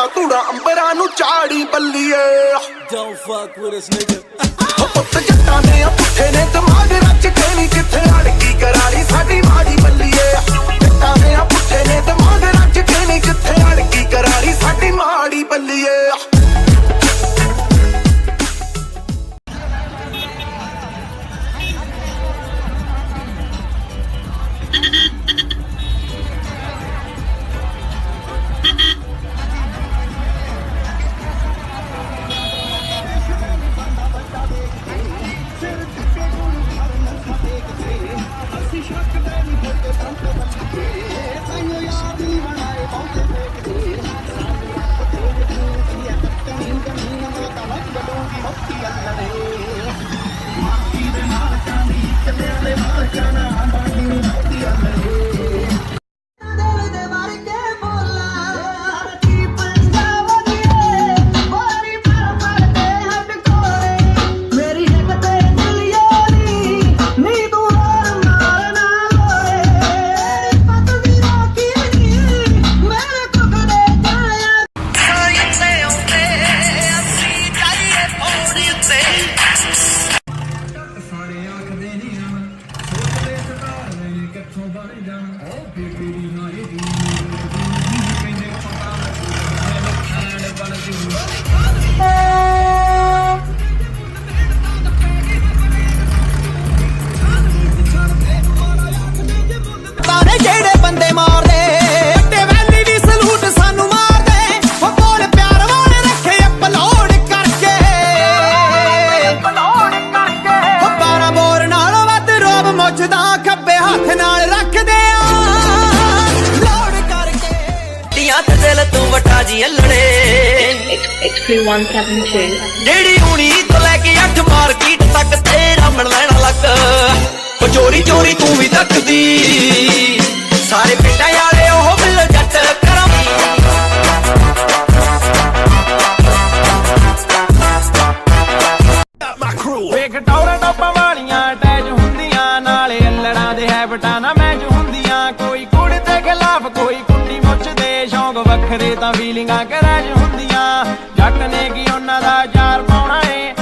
ਧੂੜਾ ਧੂੜਾ ਅੰਬਰਾਂ ਨੂੰ ਚਾੜੀ ਬੱਲੀਏ। Don't fuck with us, nigga. ਪੁੱਤ ਜੱਟਾਂ ਦੇ ਪੁੱਠੇ ਨੇ ਦਿਮਾਗ ਰੱਖ ਕੇ ਨੀ ਕਿੱਥੇ ਅੜਕੀ ਕਰਾਲੀ ਸਾਡੀ ਮਾੜੀ ਬੱਲੀਏ। ਜੱਟਾਂ ਦੇ ਪੁੱਠੇ ਨੇ ਦਿਮਾਗ ਰੱਖ ਕੇ ਨੀ ਕਿੱਥੇ ਅੜਕੀ ਕਰਾਲੀ ਸਾਡੀ ਮਾੜੀ ਬੱਲੀਏ। ਜਿਹੜੇ ਬੰਦੇ ਮਾਰਦੇ ਵੱਡੇ ਵੈਲੀ ਦੀ ਸਲੂਟ ਸਾਨੂੰ ਮਾਰਦੇ ਉਹ ਬੋਲ ਪਿਆਰ ਵਾਲੇ ਰੱਖੇ ਅਪਲੋਡ ਕਰਕੇ ਉਹ 12 ਬੋਰ ਨਾਲੋਂ ਵੱਧ ਰੋਬ ਮੁੱਝਦਾ ਖੱਬੇ ਹੱਥ ਨਾਲ ਰੱਖਦੇ ਆ ਲੋਡ ਕਰਕੇ ਦੀਆਂ ਤੇ ਦਿਲ ਤੂੰ ਵਟਾ ਜੀ ਅਲੜੇ XP172 ਜਿਹੜੀ ਹੁਣੀ ਤੋਂ ਲੈ ਕੇ 8 ਮਾਰਕੀਟ ਤੱਕ ਤੇਰਾ ਮਣ ਲੈਣਾ ਲੱਗ ਉਹ ਚੋਰੀ ਚੋਰੀ ਤੂੰ ਵੀ ਤੱਕਦੀ ਸਾਰੇ ਪਿੰਡਾਂ ਵਾਲੇ ਉਹ ਮਿਲ ਜੱਟ ਕਰਮ ਵੇਖ ਟੌਰਾਂ ਟੋਪਾਂ ਵਾਲੀਆਂ ਅਟੈਚ ਹੁੰਦੀਆਂ ਨਾਲੇ ਅਲੜਾਂ ਦੇ ਹੈਬਟਾਂ ਨਾ ਮੈਚ ਹੁੰਦੀਆਂ ਕੋਈ ਕੁੜੀ ਦੇ ਖਿਲਾਫ ਕੋਈ ਕੁੰਡੀ ਮੁੱਛਦੇ ਸ਼ੌਂਕ ਵੱਖਰੇ ਤਾਂ ਫੀਲਿੰਗਾਂ ਕਰੈਜ ਹੁੰਦੀਆਂ ਜੱਟ ਨੇ ਕੀ ਉਹਨਾਂ ਦਾ ਯਾਰ ਪਾਉਣਾ ਏ